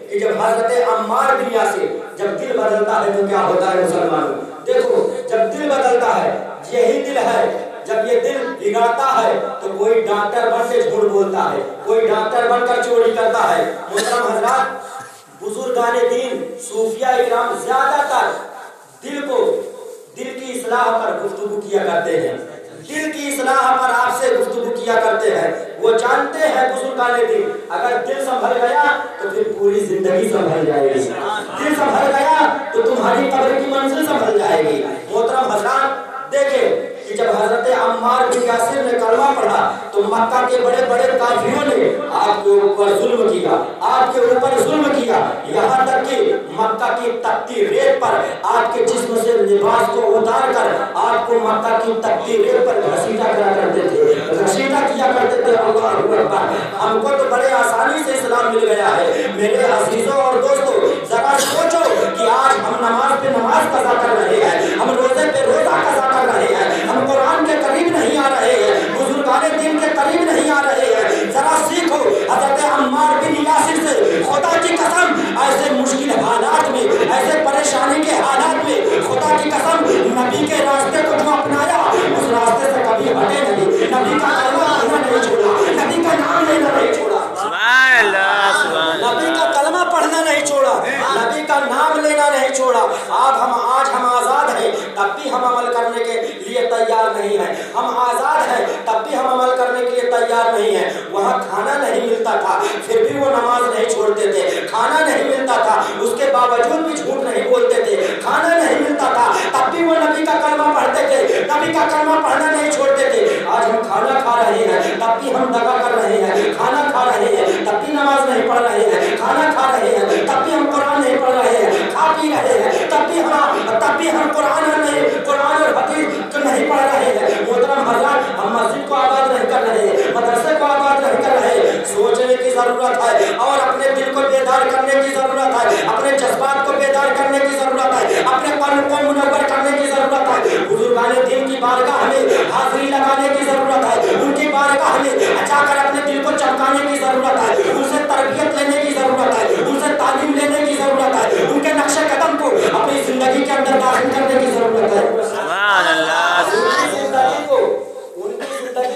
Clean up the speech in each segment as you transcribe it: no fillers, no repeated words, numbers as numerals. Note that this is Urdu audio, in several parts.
کہ جب حضرت عمار بن یاسر جب دل بدلتا ہے تو کیا ہوتا ہے مسلمانوں؟ دیکھو جب دل بدلتا ہے، یہی دل ہے جب یہ دل بگڑتا ہے تو کوئی ڈاکٹر بن کے جھوٹ بولتا ہے، کوئی ڈاکٹر بن کر چوری کرتا ہے۔ محترم حضرات، بزرگان دین صوفیاء اکرام زیادہ تر دل کی اصلاح پر گفتگو کیا کرتے ہیں، دل کی اصلاح پر آپ سے گفتگو کیا کرتے ہیں۔ وہ جانتے ہیں بزرگان دین اگر دل سنبھل گیا تو پھر پوری زندگی سنبھل جائے گی، دل سنبھل گیا تو تمہاری قبر کی منزل سنبھل جائے گی۔ محترم حضرات دیکھیں کہ جب حضرت عمار بن یاسر نے کلمہ پڑھا تو مکہ کے بڑے بڑے کافروں نے آپ کے اوپر ظلم کیا، آپ کے اوپر ظلم کیا، یہاں تک کہ مکہ کی تپتی ریت پر آپ کے جسم سے لباس کو اتار کر آپ کو مکہ کی تپتی ریت پر گھسیٹا کرا کرتے تھے، گھسیٹا کیا کرتے تھے۔ اللہ اکبر! ہم کو تو بڑے آسانی سے اسلام مل گیا ہے۔ میرے عزیزوں اور دوستوں، ذرا سوچو کہ آج ہم نماز پہ نماز قضا کر رہے ہیں، ہم روزے پہ روزہ قضا کر رہے ہیں، ہم قرآن کے قریب نہیں آ رہے ہیں، بزرگان دین کے قریب نہیں آ رہے ہیں۔ ذرا سیکھو حضرت عمار بن یاسر سے، خدا کی قسم ایسے مشکل حالات میں، ایسے پریشانی کے حالات میں خدا کی قسم نبی کے راستے کو جو اپنایا اس راستے سے کبھی ہٹے نہیں، نبی کا کلمہ پڑھنا نہیں چھوڑا، نبی کا نام لینا نہیں چھوڑا، نبی کا کلمہ پڑھنا نہیں چھوڑا، نبی کا نام لینا نہیں چھوڑا۔ آج ہم آزاد ہیں تب بھی ہم عمل کرنے کے لیے تیار نہیں ہیں، ہم آزاد ہیں تب بھی ہم عمل کرنے کے لیے تیار نہیں ہیں۔ وہاں کھانا نہیں ملتا تھا پھر بھی وہ نماز نہیں چھوڑتے تھے، کھانا نہیں ملتا تھا اس کے باوجود بھی جھوٹ نہیں بولتے تھے، کھانا نہیں ملتا تھا تب بھی وہ نبی کا کلمہ پڑھتے تھے، نبی کا کلمہ پڑھنا نہیں چھوڑتے تھے۔ آج ہم کھانا کھا رہے ہیں تب بھی ہم دغا کر رہے ہیں، کھانا کھا رہے ہیں تب بھی نماز نہیں پڑھ رہے ہیں، کھانا کھا رہے ہیں تب بھی ہم قرآن نہیں پڑھ رہے ہیں، کھا پی رہے ہیں تب بھی ہم قرآن اور حدیث نہیں پڑھ رہے ہیں۔ محترم حضرات، ہم مسجد کو آباد نہیں کر رہے ہیں، مدرسے کو آباد نہیں کر رہے ہیں۔ سوچنے کی ضرورت ہے اور اپنے دل کو بیدار کرنے کی ضرورت ہے، اپنے جذبات کو بیدار کرنے کی ضرورت ہے، اپنے قلب کو منور کرنے کی ضرورت ہے۔ بزرگان دین کی بارگاہ میں حاضری لگانے کی ضرورت ہے، ان کی بارگاہ میں جا کر اپنے دل کو چمکانے کی ضرورت ہے، ان سے تربیت لینے کی ضرورت ہے، ان سے تعلیم لینے کی ضرورت ہے، ان کے نقش قدم کو اپنی زندگی کے اندر داخل کرنے کی ضرورت ہے۔ زندگی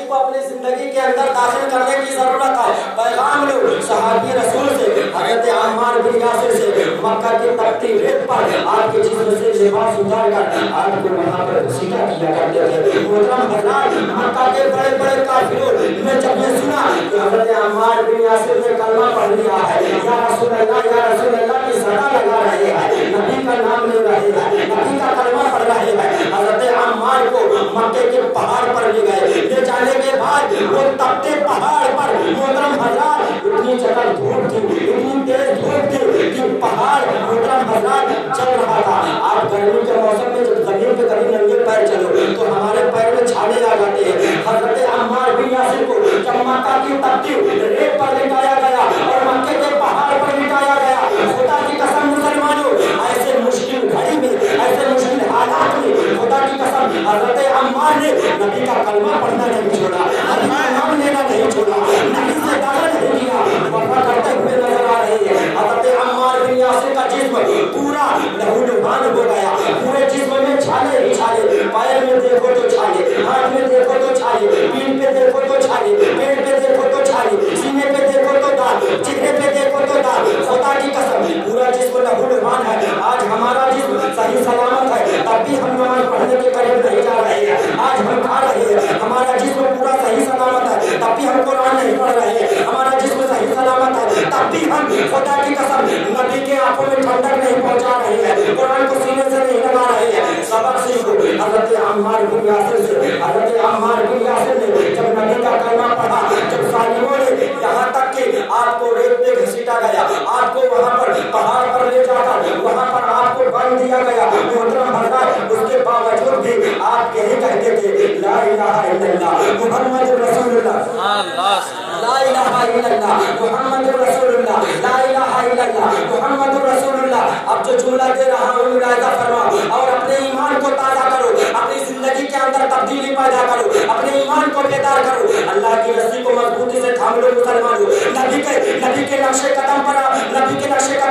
کو اپنی زندگی کے اندر داخل کرنے کی ضرورت ہے۔ پیغام لو صحابی رسول سے، حضرت عمار بن یاسر سے، مکہ کی تپتی ریت پر آپ کے جسم سے لباس اتار کر آپ کو وہاں پر گھسیٹا کیا کرتے تھے۔ محترم حضرات، مکہ کے بڑے بڑے کافروں نے جب یہ سنا کہ حضرت عمار بن یاسر نے کلمہ پڑھ لیا ہے، یا رسول اللہ کی صدا لگا رہے ہیں، نبی کا نام لے رہے ہیں، نبی کا کلمہ پڑھ رہے ہیں، حضرت عمار کو مکے کے پہاڑ پر لے گئے۔ لے جانے کے بعد وہ تپتے پہاڑ پر، محترم حضرات، اتنی چکر دھوپ تھی، اتنی تیز دھوپ تھی کہ پہاڑ محترم حضرات چل رہا تھا۔ آپ گرمی کے موسم میں جب زمین پہ کبھی ننگے پیر چلو تو ہمارے پیر میں چھالے آ جاتے ہیں۔ حضرت عمار بن یاسر کو جب مکہ کی تپتی ریت پر لٹایا گیا اور مکے کے پہاڑ پر لٹایا گیا، خدا کی قسم مسلمانوں، ایسے مشکل گھڑی میں، ایسے مشکل حالات میں خدا کی قسم حضرت عمار نے نبی کا کلمہ پڑھنا نہیں چھوڑا، نبی کا نام لینا نہیں چھوڑا، نبی سے دعویٰ نہیں کیا، وفا کرتے ہوئے نظر آ رہے ہیں۔ حضرت عمار بن یاسر کا جسم پورا لہولہان ہو گیا، پورے جسم میں چھالے ہی چھالے، پیر میں دیکھو تو چھالے، ہاتھ میں دیکھو تو چھالے، پیٹھ پہ دیکھو تو چھالے، پیٹ پہ دیکھو تو چھالے، سینے پہ دیکھو تو داغ، چہرے پہ دیکھو تو داغ۔ خدا کی قسم پورا جسم لہولہان ہے۔ آج ہمارا جسم صحیح سلامت ہے تب بھی ہم نماز پڑھنے کے قریب نہیں جا رہے ہیں۔ آج ہم کھا رہے ہیں، ہمارا جسم پورا صحیح سلامت ہے تب بھی ہم قرآن نہیں پڑھ رہے ہیں، ہمارا جسم صحیح سلامت ہے تب بھی ہم خدا کی قسم نبی کے آنکھوں میں ٹھنڈک نہیں پہنچا رہے ہیں، قرآن کو سینے سے نہیں لگا رہے ہیں۔ سبق سیکھو حضرت عمار بن یاسر سے۔ حضرت عمار بن یاسر نے جب نبی کا کلمہ پڑھا، جب ظالموں نے یہاں تک کہ آپ کو ریت میں گھسیٹا گیا، آپ کو وہاں پر پہاڑ پر لے جا کر وہاں پر آپ کو باندھ دیا گیا، محترم حضرات، اس کے باوجود بھی آپ یہی کہتے تھے لا الہ الا اللہ محمد رسول اللہ، لا الہ الا اللہ محمد رسول اللہ، لا الہ الا اللہ محمد رسول اللہ۔ اب جو جملہ دے رہا ہوں ملاحظہ فرماؤ اور اپنے ایمان کو تازہ کرو، اپنی زندگی کے اندر تبدیلی پیدا کرو، اپنے ایمان کو بیدار کرو، اللہ کی رسی کو مضبوطی سے تھام لو مسلمانوں، نبی کے نقش قدم پر، نبی کے نقش قدم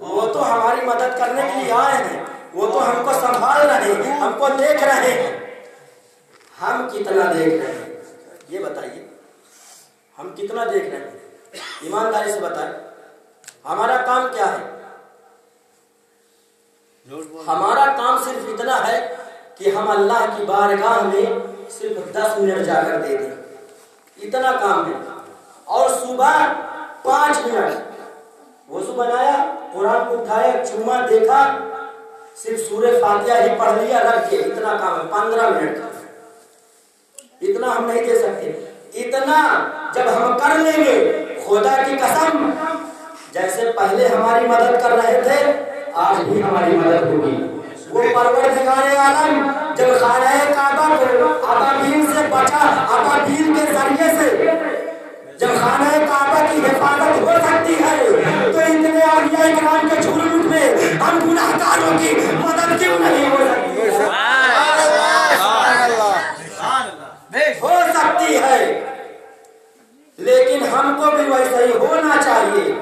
وہ تو ہماری مدد کرنے کے لیے آئے ہیں، وہ تو ہم کو سنبھال رہے ہیں، ہم کو دیکھ رہے ہیں، ہم کتنا دیکھ رہے ہیں یہ بتائیے، ہم کتنا دیکھ رہے ہیں؟ ایمانداری سے بتائیں ہمارا کام کیا ہے؟ ہمارا کام صرف اتنا ہے کہ ہم اللہ کی بارگاہ میں صرف 10 منٹ جا کر دے دیں، اتنا کام ہے۔ اور صبح 5 منٹ وضو بنایا، قرآن کو اٹھایا، چوما دیکھا، صرف سورہ فاتحہ ہی پڑھ لیا، رکھ دیا، اتنا کام ہے۔ 15 منٹ کا اتنا ہم نہیں دے سکتے۔ اتنا جب ہم کر لیں گے، خدا کی قسم جیسے پہلے ہماری مدد کر رہے تھے آج بھی ہماری مدد ہوگی۔ وہ پروردگار عالم جب خانہ کعبہ کو ابابیل سے بچا، ابابیل کے ذریعے سے جب خانہ کعبہ کی حفاظت ہو سکتی ہے تو اتنے اولیاء کرام کے جھرمٹ میں ہم گناہ گاروں کی مدد کیوں نہیں ہو سکتی؟ ہو سکتی ہے، لیکن ہم کو بھی ویسا ہی ہونا چاہیے۔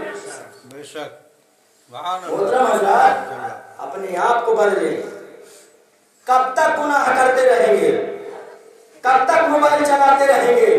محترم حضرات، اپنے آپ کو بدلیں۔ کب تک گناہ کرتے رہیں گے؟ کب تک موبائل چلاتے رہیں گے؟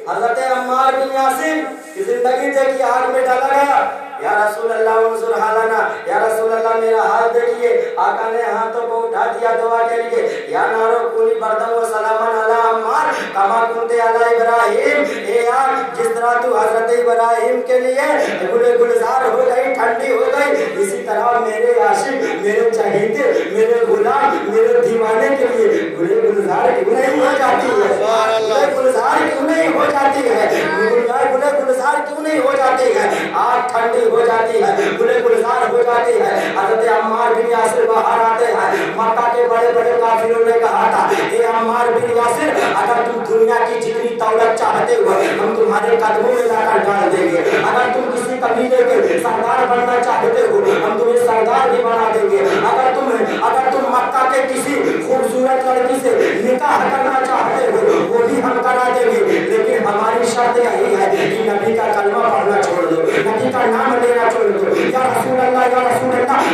حضرت عمار بن یاسر کی زندگی دیکھیے، آگ میں ڈالا گیا، یا رسول اللہ انظر حالنا، یا رسول اللہ میرا حال دیکھیے۔ آقا نے ہاتھوں کو اٹھا دیا دعا کے لیے، یا نارو کونی بردم و سلامن علی عمار کما کنتے علی ابراہیم، اے آگ جس طرح تو حضرت ابراہیم کے لیے گلزار ہو گئی، ٹھنڈی ہو گئی، اسی طرح میرے عاشق، میرے چہیتے، میرے غلام، میرے دیوانے کے لیے گلزار کیوں نہیں ہو جاتی ہے؟ گلزار کیوں نہیں ہو جاتی ہے؟ گلزار کیوں نہیں ہو جاتی ہے؟ آگ ٹھنڈی ہو جاتی ہے، گلزار ہو جاتی ہے۔ حضرت عمار بن یاسر باہر آتے ہیں، مکہ کے بڑے بڑے کافروں نے کہا تھا، اے عمار بن یاسر اگر تم دنیا کی جتنی دولت چاہتے ہو ہم تمہارے قدموں میں لا کر ڈال دیں گے، اگر تم کسی قبیلے کے سردار بننا چاہتے ہو ہم تمہیں سردار بھی بنا دیں گے، اگر تم مکہ کے کسی خوبصورت لڑکی سے نکاح کرنا چاہتے ہو وہ بھی ہم کرا دیں گے، لیکن ہماری شرط یہی ہے کہ نبی کا کلمہ پڑھنا چھوڑ دو، نبی کا نام لینا چھوڑ دو، یا رسول اللہ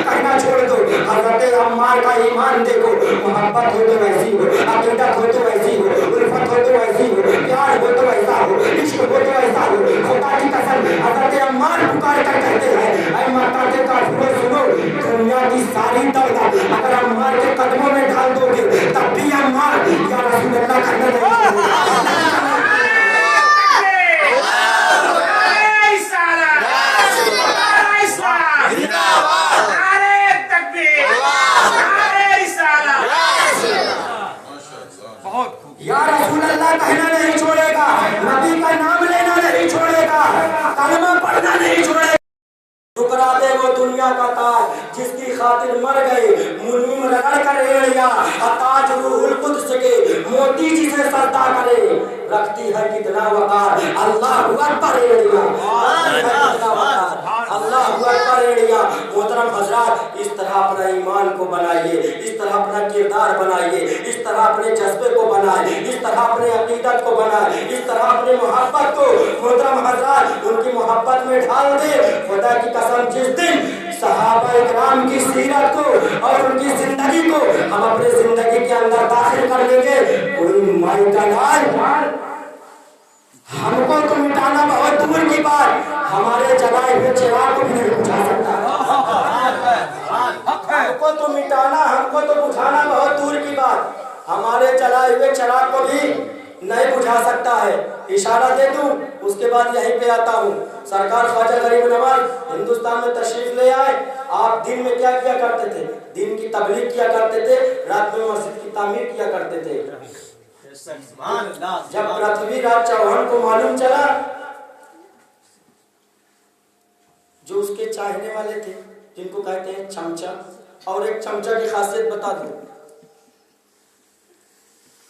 کہنا چھوڑ دو۔ حضرت عمار کا ایمان دیکھو، محبت ہو تو ویسی ہو، عقیدت ہو تو ویسی ہو، الفت ہو تو ویسی ہو، پیار ہو تو ویسا ہو، عشق ہو تو ایسا ہو۔ خدا کی قسم حضرت عمار پکار کر کہتے ہیں، اے مکہ کے کافروں سنو، دنیا کی ساری دولت اگر عمار کے قدموں میں ڈال دو گے تب بھی عمار یا رسول اللہ کہنا نہیں۔ یا رسول اللہ کہنا نہیں چھوڑے گا، نبی کا نام لینا نہیں چھوڑے گا، کلمہ پڑھنا نہیں چھوڑے گا۔ ٹکرا دے وہ دنیا کا تاج جس کی خاطر مر گئے منیم رگڑ کر ایڑیا، تاج روح القدس کے موتی جسے سجدہ کرے، رکھتی ہے کتنا وقار اللہ اکبر ایڑیا، اللہ اکبر ایڑیا۔ محترم حضرات، اس طرح اپنا ایمان کو بنائیے، اس طرح اپنا کردار بنائیے، اس طرح اپنے جذبے کو بنائے، اس طرح اپنے عقیدت کو بنائے، اس طرح اپنے محبت کو محترم حضرات ان کی محبت میں ڈال دے۔ خدا کی قسم جس دن صحابہ اکرام کی سیرت کو اور ان کی زندگی کو ہم اپنے زندگی کے اندر داخل کر لیں گے، کوئی مائی کا لال ہم کو تو مٹانا بہت دور کی بات، ہمارے جلائے ہوئے چراغ کو بھی نہیں بجھا سکتا۔ ہم کو تو مٹانا، ہم کو تو بجھانا بہت دور کی بات، ہمارے جلائے ہوئے چراغ کو بھی نہیں بجھا سکتا ہے۔ اشارہ دے دوں اس کے بعد یہیں پہ آتا ہوں۔ سرکار خواجہ غریب نواز ہندوستان میں تشریف لے آئے، آپ دن میں کیا کیا کرتے تھے؟ دن کی تبلیغ کیا کرتے تھے، رات میں مسجد کی تعمیر کیا کرتے تھے۔ جب پرتھوی راج چوہان کو معلوم چلا، جو اس کے چاہنے والے تھے جن کو کہتے ہیں چمچا، اور ایک چمچا کی خاصیت بتا دوں،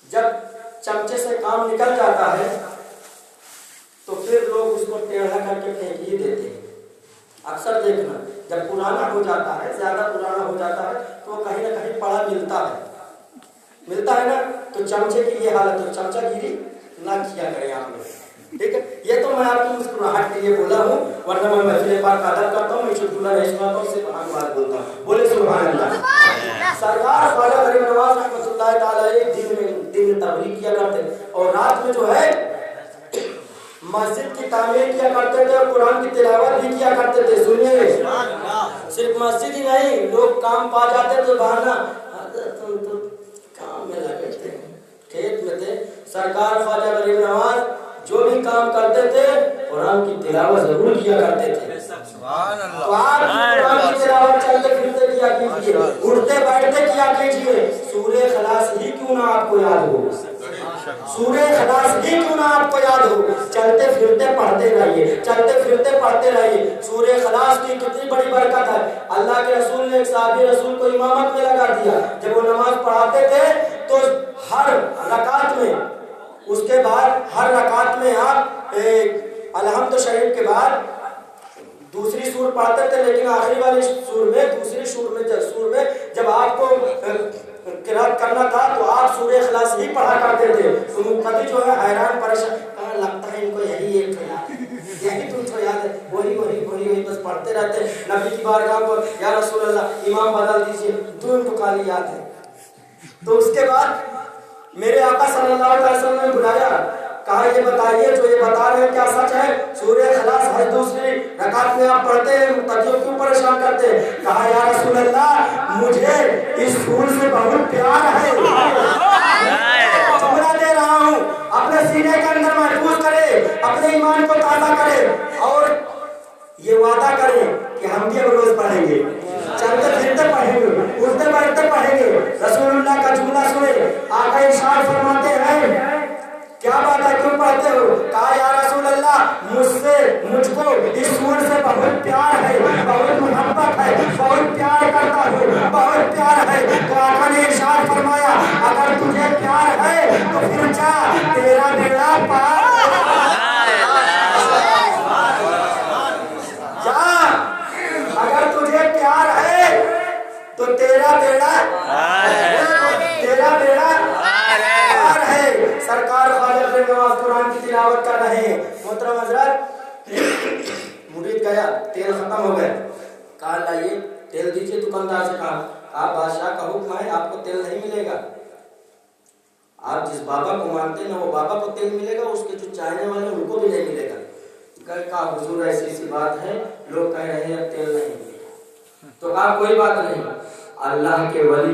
جب چمچے سے کام نکل جاتا ہے تو پھر لوگ اس کو ٹیڑھا کر کے پھینک ہی دیتے ہیں۔ اکثر دیکھنا جب پرانا ہو جاتا ہے، زیادہ پرانا ہو جاتا ہے تو کہیں نہ کہیں پڑا ملتا ہے نا، تو چمچے کی یہ حالت ہو، چمچا گیری نہ کیا کریں آپ لوگ۔ ٹھیک ہے، یہ تو میں آپ کی مسکراہٹ کے لیے بولا ہوں، ورنہ میں محفل پاک کا ادب کرتا ہوں، میں چٹکلا نہیں سناتا ہوں، صرف حق بات بولتا ہوں. بولے سبحان اللہ. سرکار خواجہ غریب نواز رحمۃ اللہ تعالیٰ دن میں تبلیغ کیا کرتے اور رات میں جو ہے مسجد کی تعمیر کیا کرتے تھے اور قرآن کی تلاوت بھی کیا کرتے تھے. سنیے، صرف مسجد ہی نہیں، لوگ کام پا جاتے تو بہانا تم تو کام میں لگے تھے، کھیت میں تھے. سرکار خواجہ غریب نواز جو بھی کام کرتے تھے قرآن کی تلاوت ضرور کیا کرتے تھے. تو آپ قرآن کی تلاوت چلتے پھرتے کیا کیجیے، اٹھتے بیٹھتے کیا کیجیے. سورہ اخلاص ہی کیوں نہ آپ کو یاد ہو، سورہ اخلاص ہی کیوں نہ آپ کو یاد ہو، چلتے پھرتے پڑھتے رہیے، چلتے پھرتے پڑھتے رہیے. سورہ اخلاص کی کتنی بڑی برکت ہے. اللہ کے رسول نے ایک صحابی رسول کو امامت میں لگا دیا. جب وہ نماز پڑھاتے تھے تو ہر رکعت میں، اس کے بعد ہر رکعت میں آپ الحمد شریف کے بعد دوسری سور پڑھتے تھے، لیکن آخری والی سور میں، دوسری سور میں جب آپ کو قرات کرنا تھا تو آپ سورہ اخلاص ہی پڑھا کرتے تھے. تو مقتدی جو ہے حیران پریشان، کہنے لگتا ہے ان کو یہی ایک تو یاد ہے، یہی تم کو یاد ہے، وہی بس پڑھتے رہتے. نبی کی بارگاہ پر یا رسول اللہ امام بدل دیجیے، دو ٹکالی یاد ہے. تو اس کے بعد میرے آقا صلی اللہ علیہ وسلم نے بلایا، کہا یہ بتائیے جو یہ بتا رہے ہیں کیا سچ ہے؟ سورہ اخلاص ہر دوسری رکعت میں آپ پڑھتے ہیں، مقتدیوں کیوں پریشان کرتے ہیں؟ کہا یا رسول اللہ مجھے اس سور سے بہت پیار ہے. جملہ دے رہا ہوں، اپنے سینے کے اندر محفوظ کرے، اپنے ایمان کو تازہ کرے اور یہ وعدہ کریں کہ ہم بھی اب روز پڑھیں گے، چلتے پھرتے پڑھیں گے، اٹھتے بیٹھتے پڑھیں گے. رسول اللہ کا جملہ سنے، آقا ارشاد فرماتے ہیں کیا بات ہے کیوں پڑھتے ہو؟ کہا یا رسول اللہ مجھ کو اس سور سے بہت پیار ہے، بہت محبت ہے، بہت پیار کرتا ہوں، بہت پیار ہے. تو آقا نے ارشاد فرمایا اگر تجھے پیار ہے تو پھر جا، تیرا بیڑا پار جا. اگر تجھے پیار ہے تو تیرا بیڑا پار ہے. سرکار خواجہ غریب نواز قرآن کی تلاوت کر رہے ہیں. محترم حضرات، مرید گیا، تیل ختم ہو گیا، کہا لائیے تیل دیجیے. دکاندار سے کہا آپ بادشاہ کا حکم ہے، آپ کو تیل نہیں ملے گا. آپ جس بابا کو مانتے ہیں وہ بابا کو تیل ملے گا، اس کے جو چاہنے والے ان کو بھی نہیں ملے گا. کہا حضور ایسی سی بات ہے، لوگ کہہ رہے ہیں تیل نہیں ملے گا. تو کہا کوئی بات نہیں، اللہ کے ولی